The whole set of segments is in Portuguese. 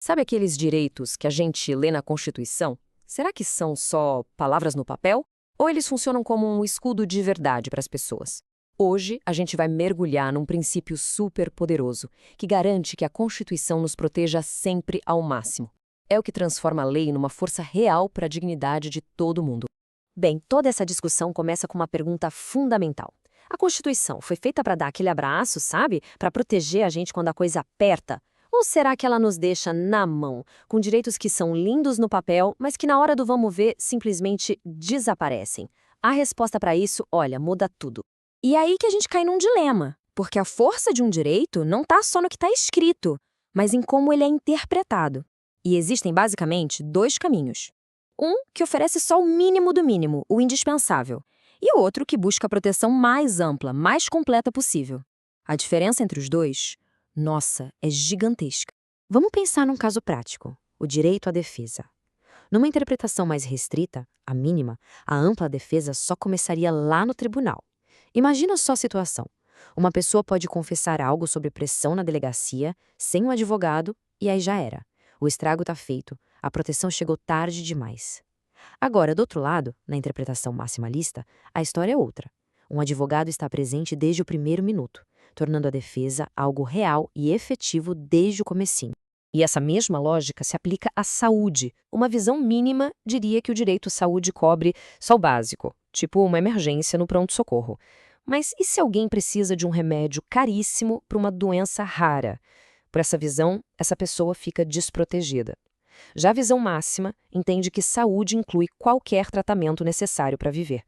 Sabe aqueles direitos que a gente lê na Constituição? Será que são só palavras no papel? Ou eles funcionam como um escudo de verdade para as pessoas? Hoje, a gente vai mergulhar num princípio super poderoso, que garante que a Constituição nos proteja sempre ao máximo. É o que transforma a lei numa força real para a dignidade de todo mundo. Bem, toda essa discussão começa com uma pergunta fundamental. A Constituição foi feita para dar aquele abraço, sabe? Para proteger a gente quando a coisa aperta? Ou será que ela nos deixa na mão, com direitos que são lindos no papel, mas que na hora do vamos ver simplesmente desaparecem? A resposta para isso, olha, muda tudo. E é aí que a gente cai num dilema, porque a força de um direito não está só no que está escrito, mas em como ele é interpretado. E existem basicamente dois caminhos. Um que oferece só o mínimo do mínimo, o indispensável, e o outro que busca a proteção mais ampla, mais completa possível. A diferença entre os dois, nossa, é gigantesca. Vamos pensar num caso prático, o direito à defesa. Numa interpretação mais restrita, a mínima, a ampla defesa só começaria lá no tribunal. Imagina só a situação. Uma pessoa pode confessar algo sob pressão na delegacia, sem um advogado, e aí já era. O estrago está feito, a proteção chegou tarde demais. Agora, do outro lado, na interpretação maximalista, a história é outra. Um advogado está presente desde o primeiro minuto, tornando a defesa algo real e efetivo desde o comecinho. E essa mesma lógica se aplica à saúde. Uma visão mínima diria que o direito à saúde cobre só o básico, tipo uma emergência no pronto-socorro. Mas e se alguém precisa de um remédio caríssimo para uma doença rara? Por essa visão, essa pessoa fica desprotegida. Já a visão máxima entende que saúde inclui qualquer tratamento necessário para viver.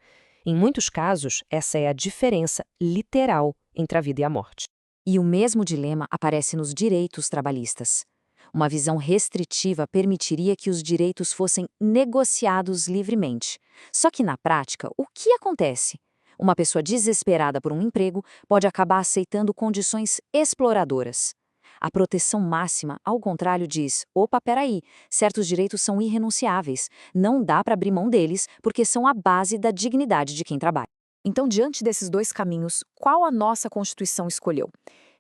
Em muitos casos, essa é a diferença literal entre a vida e a morte. E o mesmo dilema aparece nos direitos trabalhistas. Uma visão restritiva permitiria que os direitos fossem negociados livremente. Só que, na prática, o que acontece? Uma pessoa desesperada por um emprego pode acabar aceitando condições exploradoras. A proteção máxima, ao contrário, diz: opa, peraí, certos direitos são irrenunciáveis, não dá para abrir mão deles porque são a base da dignidade de quem trabalha. Então, diante desses dois caminhos, qual a nossa Constituição escolheu?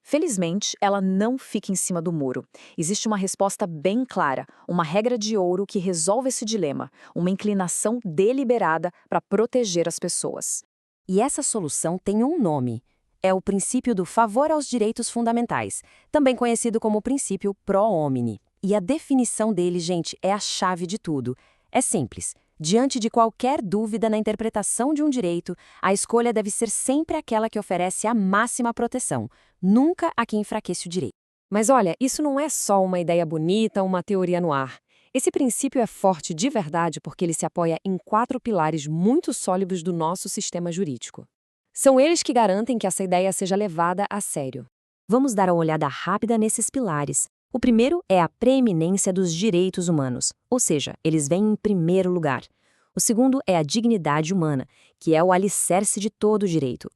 Felizmente, ela não fica em cima do muro. Existe uma resposta bem clara, uma regra de ouro que resolve esse dilema, uma inclinação deliberada para proteger as pessoas. E essa solução tem um nome. É o princípio do favor aos direitos fundamentais, também conhecido como o princípio pro homine. E a definição dele, gente, é a chave de tudo. É simples. Diante de qualquer dúvida na interpretação de um direito, a escolha deve ser sempre aquela que oferece a máxima proteção, nunca a que enfraquece o direito. Mas olha, isso não é só uma ideia bonita, uma teoria no ar. Esse princípio é forte de verdade porque ele se apoia em 4 pilares muito sólidos do nosso sistema jurídico. São eles que garantem que essa ideia seja levada a sério. Vamos dar uma olhada rápida nesses pilares. O primeiro é a preeminência dos direitos humanos, ou seja, eles vêm em primeiro lugar. O segundo é a dignidade humana, que é o alicerce de todo o direito.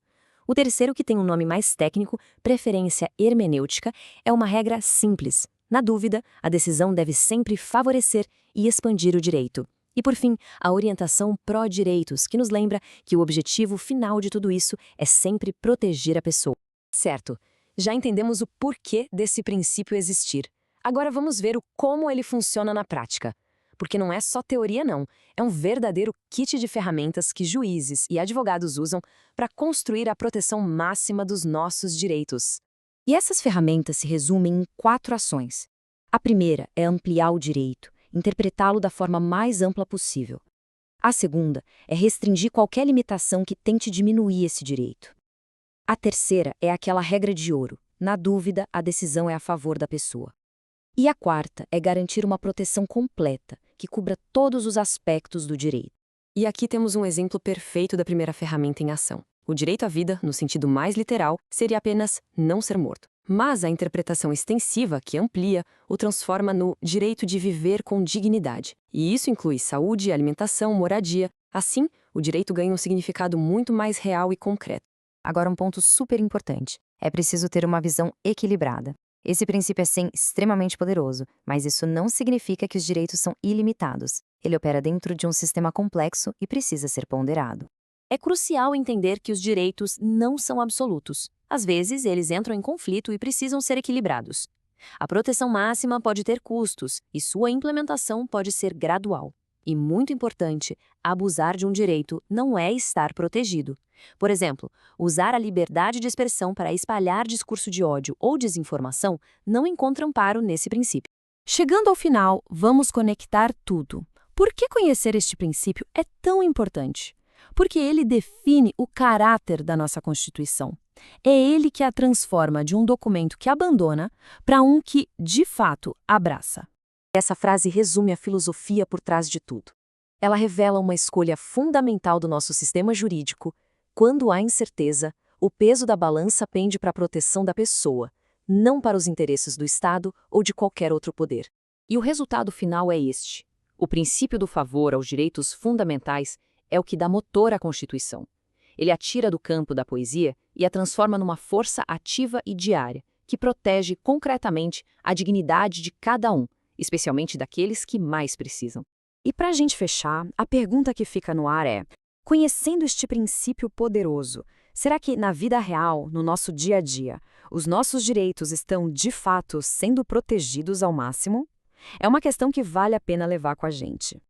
O terceiro, que tem um nome mais técnico, preferência hermenêutica, é uma regra simples. Na dúvida, a decisão deve sempre favorecer e expandir o direito. E, por fim, a orientação pró-direitos, que nos lembra que o objetivo final de tudo isso é sempre proteger a pessoa. Certo, já entendemos o porquê desse princípio existir. Agora vamos ver o como ele funciona na prática. Porque não é só teoria não, é um verdadeiro kit de ferramentas que juízes e advogados usam para construir a proteção máxima dos nossos direitos. E essas ferramentas se resumem em 4 ações. A primeira é ampliar o direito, interpretá-lo da forma mais ampla possível. A segunda é restringir qualquer limitação que tente diminuir esse direito. A terceira é aquela regra de ouro: na dúvida, a decisão é a favor da pessoa. E a quarta é garantir uma proteção completa, que cubra todos os aspectos do direito. E aqui temos um exemplo perfeito da primeira ferramenta em ação. O direito à vida, no sentido mais literal, seria apenas não ser morto. Mas a interpretação extensiva, que amplia, o transforma no direito de viver com dignidade. E isso inclui saúde, alimentação, moradia. Assim, o direito ganha um significado muito mais real e concreto. Agora, um ponto super importante. É preciso ter uma visão equilibrada. Esse princípio é, sim, extremamente poderoso, mas isso não significa que os direitos são ilimitados. Ele opera dentro de um sistema complexo e precisa ser ponderado. É crucial entender que os direitos não são absolutos. Às vezes, eles entram em conflito e precisam ser equilibrados. A proteção máxima pode ter custos e sua implementação pode ser gradual. E muito importante, abusar de um direito não é estar protegido. Por exemplo, usar a liberdade de expressão para espalhar discurso de ódio ou desinformação não encontra amparo nesse princípio. Chegando ao final, vamos conectar tudo. Por que conhecer este princípio é tão importante? Porque ele define o caráter da nossa Constituição. É ele que a transforma de um documento que abandona para um que, de fato, abraça. Essa frase resume a filosofia por trás de tudo. Ela revela uma escolha fundamental do nosso sistema jurídico. Quando há incerteza, o peso da balança pende para a proteção da pessoa, não para os interesses do Estado ou de qualquer outro poder. E o resultado final é este. O princípio do favor aos direitos fundamentais é o que dá motor à Constituição. Ele a tira do campo da poesia e a transforma numa força ativa e diária, que protege concretamente a dignidade de cada um, especialmente daqueles que mais precisam. E para a gente fechar, a pergunta que fica no ar é: conhecendo este princípio poderoso, será que na vida real, no nosso dia a dia, os nossos direitos estão de fato sendo protegidos ao máximo? É uma questão que vale a pena levar com a gente.